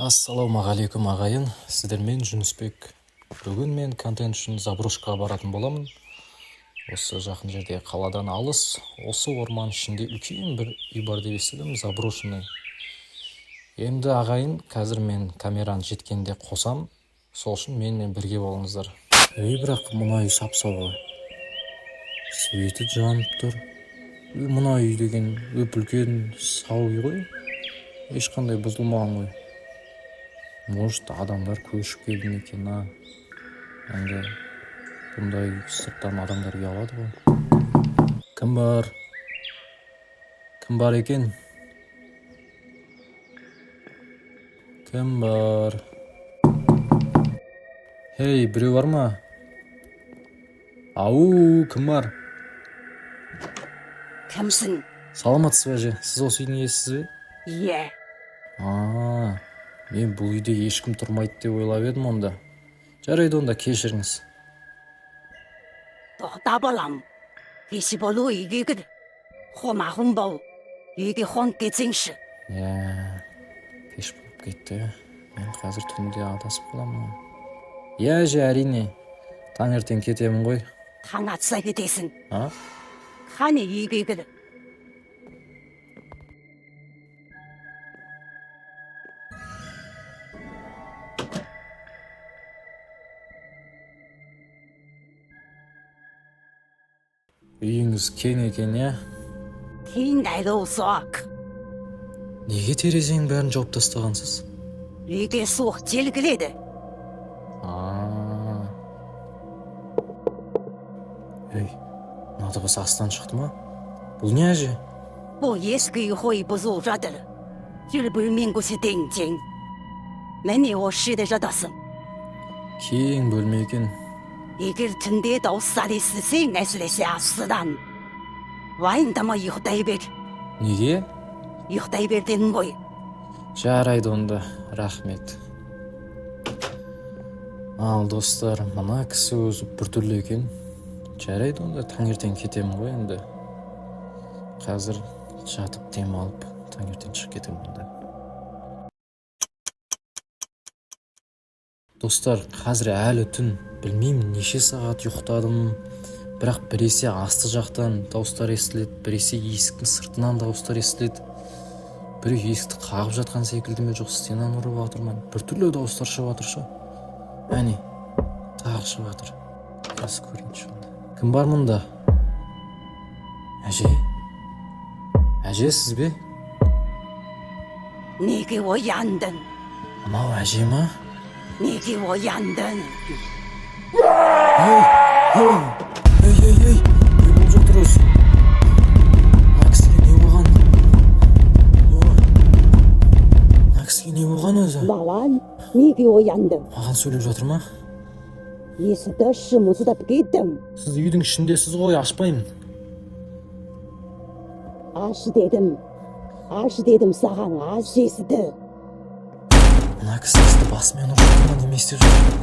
Ассалаумағалейкум ағайын, сіздермен Жүнісбек. Бүгін мен контент үшін заброшкаға баратын боламын. Осы жақын жерде қаладан алыс, осы орман ішінде үлкен бір үй бар деп естідім, заброшенный. Енді ағайын, қазір мен камераны жеткенде қосам, сол үшін менімен бірге болыңыздар. Бірақ мына үй сап-сау ғой. Светі жанып тұр. Мына үй деген үлкен сау үй ғой. Ешқандай бұзылмаған ғой. Может, адамдар көшіп келді ме екен, енді бұндай сырттан адамдар ұялады ғой. Кім бар? Кім бар екен? Кім бар? Хей, біреу бар ма? Ау, кім бар? Кімсің? Саламатсыз ба әже? Сіз осы үйдің иесісіз бе? Иә. Мен бұл үйде ешкім тұрмайды деп ойлап едім онда. Жарайды онда, кешіріңіз. Тоқта балам. Кеші болу үйге кір. Қомағым бол. Үйге қонып кетсеңші. Кеш болып кетті. Мен қазір түнде адасып қаламын. Әже, әрине. Таңертең кетемін ғой. Таң атса кетесің. Қане үйге кір. Үйіңіз кең екен, Кеңдайды ұсақ. Неге терезенің бәрін жауып тастағансыз? Үйге суық жел кіреді. Мына дыбыс астан шықты ма? Бұл не әже? Бұл ескі үй қой бұзылып жатыр. Жүр бөлмен көрсетейін сен. Міне осы жерде жатасың. Кең бөлме екен. Егер түнде дауыстар естісең, әсіресе астыдан. Уайымдама, ұйықтай бер. Неге? Ұйықтай бер дедім ғой. Жарайды онда, рахмет. Ал достар, мына кісі өзі біртүрлі екен. Жарайды онда, таңертең кетемін ғой енді. Қазір жатып демалып, таңертең шығып кетемін онда. Достар, қазір әлі түн. Білмеймін, неше сағат ұйықтадым. Бірақ біресе асты жақтан дауыстар естіледі, біресе есіктің сыртынан дауыстар естіледі. Біреу есікті қағып жатқан секілді ме, жоқ стенаны ұрып жатыр ма? Біртүрлі дауыстар шығып жатыр шы. Әне, тағы шығып жатыр. Қазір көрейінші онда. Кім бар мұнда? Әже? Әже, сіз бе? Неге ояндың? Мынау әже ма? Неге ояндың? Ей, не болып жатыр өзі? Мына кісіге не болған? Мына кісіге не болған өзі? Балан, неге ояндың? Маған сөйлеп жатыр ма? Есікті шымылдап кеттім. Сіз үйдің ішіндесіз ғой, ашпаймын. Аш дедім саған, аш есікті. Мына кісі сізді басымен ұрып ма, неме істеп жатыр?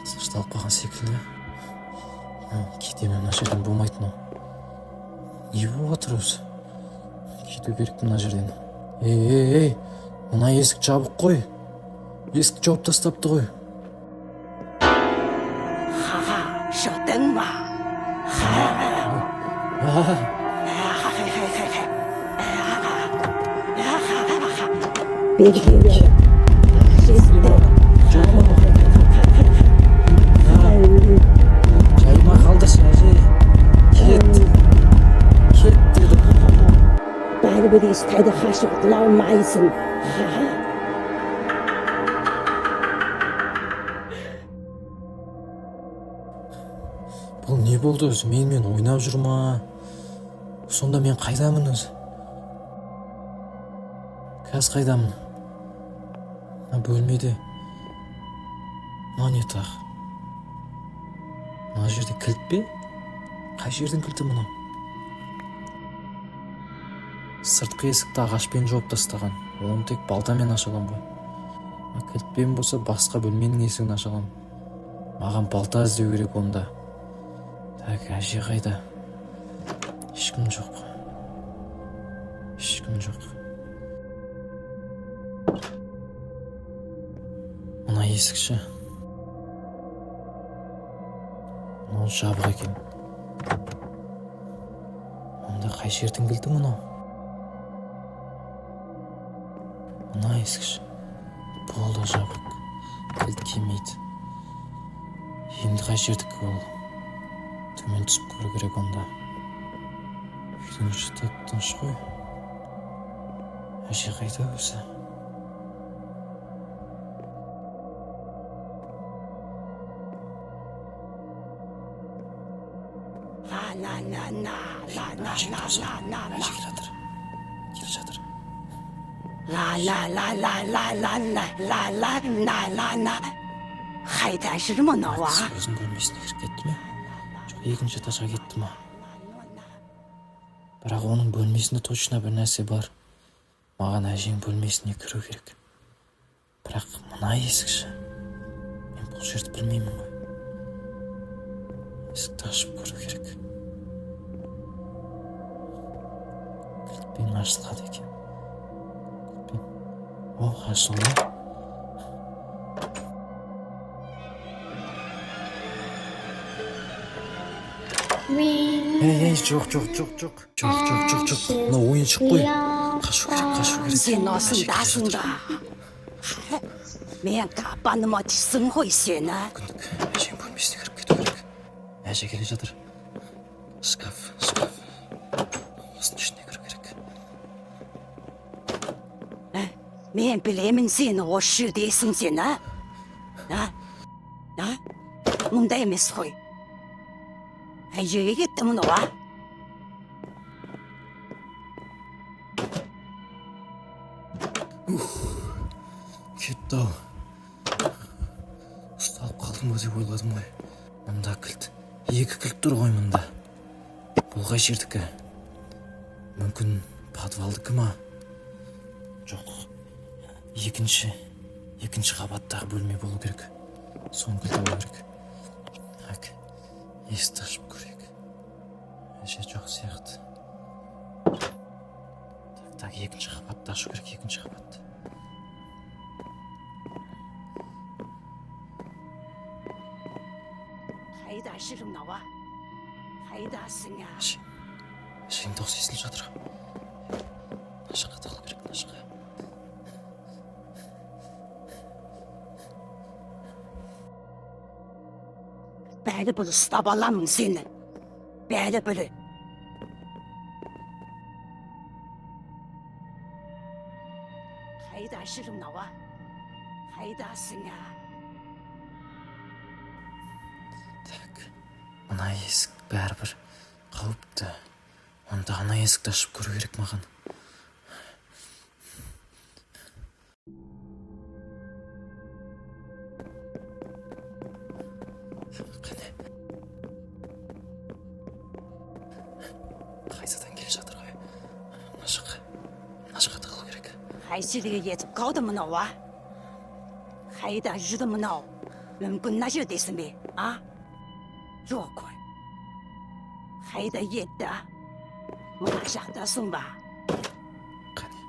Сашталып қалған секілді. Кетемін, мына жерден болмайды мынау. Не болып жатыр өзі? Кету керек мына жерден. Ей, мына есік жабық қой. Есік жауып тастапты ғой. Шықтың ба? Белгілері. Жайма қалдыршы, әже. Кет деді. Бәрібір ешқайда қашып құтыла алмайсың. Бұл не болды өзі? Менімен ойнап жүр ма? Сонда мен қайдамын өзі? Қазір қайдамын? Бөлмеде. Мына не тағы? Мына жерде кілт пе? Қай жердің кілті мынау? Сыртқы есікті ағашпен жауып тастаған. Оны тек балтамен аша аламын ғой. Кілтпен болса басқа бөлменің есігін аша аламын. Маған балта іздеу керек онда. Так, әже қайда? Ешкім жоқ. Ешкім жоқ. Мына есікші. Мынау жабық екен. Онда қай жердің кілті мынау? Мына есікші. Бұл да жабық. Кілт келмейді. Енді қай жердікі ол? Төмен түсіп көру керек онда. Үйдің іші тып-тыныш қой. Әже қайда өзі? Келе жатыр. Қайда жүр мынау, а? Өзінің бөлмесіне кіріп кетті ме? Жоқ, екінші этажға кетті ма? Бірақ оның бөлмесінде точно бір нәрсе бар. Маған әжең бөлмесіне кіру керек. Бірақ мына есікші. Мен бұл жерді білмеймін ғой. Есікті ашып көру керек. Кілтпен ашылады екен. О, ашылды. Ей, жоқ. Мына ойыншық қой. Қашу керек. Сен осындасың ба? Мен қапаныма түссің ғой сені. Әжең бөлмесіне кіріп кету керек. Әже келе жатыр. Шкаф. Осының ішіне кіру керек. Мен білемін сені осы жердесің сен, а? Мұнда емес қой. Әжеге кетті мұны, а? Кетті-ау. Ұсталып қалдым ба деп ойладым ғой. Мұнда кілт. Екі кілт тұр ғой мұнда. Бұл қай жердікі? Мүмкін подвалдікі ма? Жоқ. Екінші қабаттағы бөлме болу керек. Соның кілті болу керек. Так, есікті ашып көрейік. Әже жоқ сияқты. Так, екінші қабатты ашу керек, екінші қабатты. Қайда жүр мынау, а? Қайдасың, а? Әжең дауыс естіліп жатыр. Мына жаққа тығылу керек, мына жаққа. Бәрібір ұстап аламын сені. Бәрібір. Қайда жүр мынау, а? Қайдасың, а? Так, мына есік бәрібір қауіпті. Онда ана есікті ашып көру керек маған. Қайсадан келе жатыр ғой. Мына жаққа тығылу керек. Қай жерге кетіп қалды мынау, а? Қайда жүр мынау? Мүмкін мына жердесің бе, а? Жоқ қой. Қайда кетті, а? Мына жақтасың ба? Қане,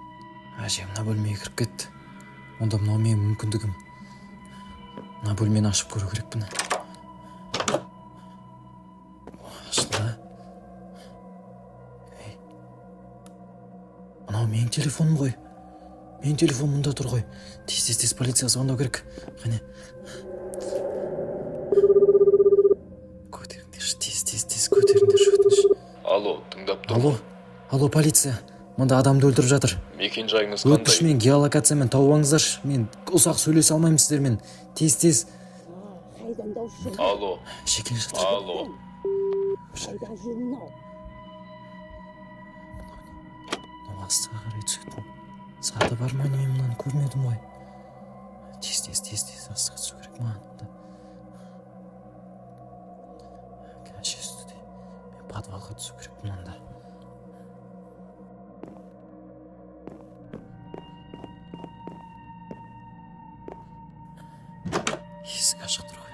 әже мына бөлмеге кіріп кетті. Онда мынау менің мүмкіндігім. Мына бөлмені ашып көру керек бұны. Ашылды. Мынау менің телефоным ғой. Менің телефоным мұнда тұр ғой. Тез полицияға звондау керек. Қане. Көтеріңдерші, тез көтеріңдерші өтініш. Алло, тыңдап тұрмын. Алло, полиция. Мұнда адамды өлтіріп жатыр. Мекен жайыңыз қандай? Өтінішмен геолокациямен тауып алыңыздаршы. Мен ұзақ сөйлесе алмаймын сіздермен. Тез. Қайдан дауыс жүр? Алло, Шекел жатыр. алло. Қайда жүр мынау? Мынау астыға қарай түсетін. Саты бар ма, мен мынаны көрмедім ғой. Тез астыға түсу керек маған. Әже үстіде. Мен подвалға түсу керек мынанда. Есік ашық тұр ғой.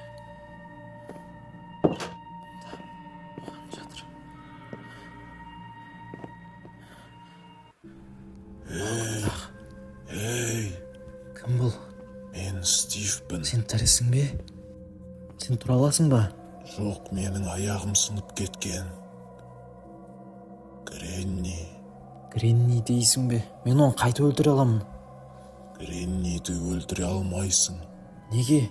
жарайсың бе? Сен тұра аласың ба? Жоқ, менің аяғым сынып кеткен. Гренни. Гренни дейсің бе? Мен оны қайтып өлтіре аламын. Гренниді өлтіре алмайсың. Неге?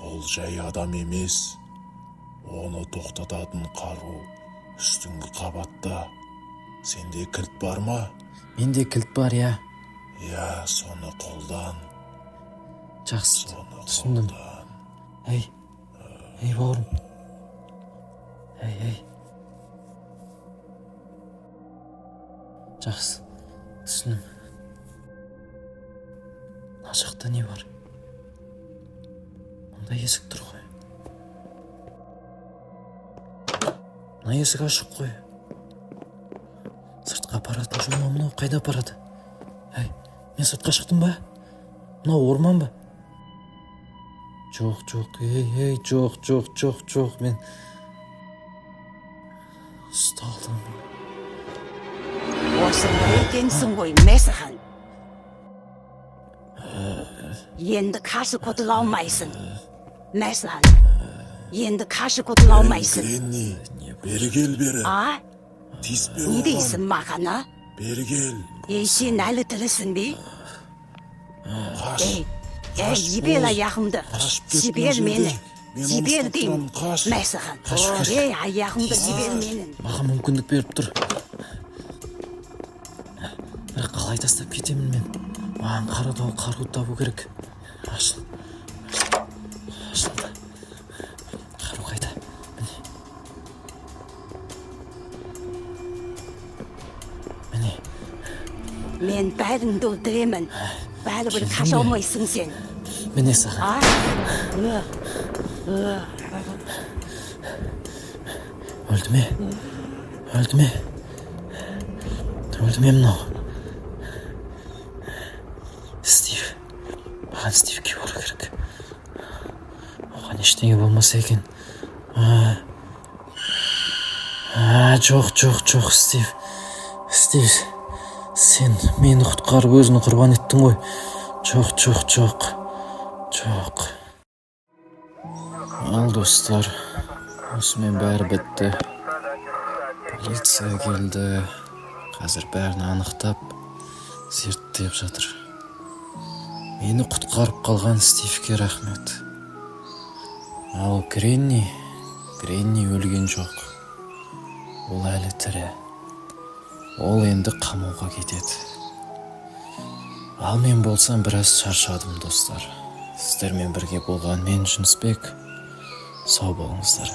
Ол жай адам емес. Оны тоқтататын қару үстіңгі қабатта. Сенде кілт бар ма? Менде кілт бар, я. Я, соны қолдан. Жақсы, Соны түсіндім. қолдан. Ей, бауырым. Ей. Жақсы, түсіндім. Мына жақта не бар? Мұнда есік тұр ғой. Мына есік ашық қой. Сыртқа апаратын жол ма мынау? Қайда апарады? Мен сыртқа шықтым ба? Мынау орман ба? Жоқ, жоқ, мен ұсталдым. Осы екенсің ғой, Месіхан. Енді қарсы құтыла алмайсың. Месіхан, енді қарсы құтыла алмайсың. Гренни, бері кел бері. Тиіспе Не оған. дейсің маған, а? Бері кел. Сен әлі тірісің бе? Қаш. Жібер аяғымды. Қашып кетме Жібер жерден. мені. Мен Жібер оны деймін. ұстап тұрам, қаш. Месіхан. Аяғымды жібер менің. Маған мүмкіндік беріп тұр. Бірақ қалай тастап кетемін мен? Маған қару табу керек. Ашылды. Қару қайда? Міне. Мен бәріңді өлтіремін. Бәрібір қаша алмайсың сен. Міне саған. Өлді ме? Өлді ме мынау? Стив. Маған Стивке бару керек. Оған ештеңе болмаса екен. Жоқ, Стив. Сен мені құтқарып өзіні құрбан еттің ғой. Жоқ. Ал достар, осымен бәрі бітті. Полиция келді. Қазір бәрін анықтап, зерттеп жатыр. Мені құтқарып қалған Стивке рахмет. Ал Гренни өлген жоқ. Ол әлі тірі. Ол енді қамауға кетеді. Ал мен болсам біраз шаршадым достар. Сіздермен бірге болған мен Жүнісбек. Сау болыңыздар.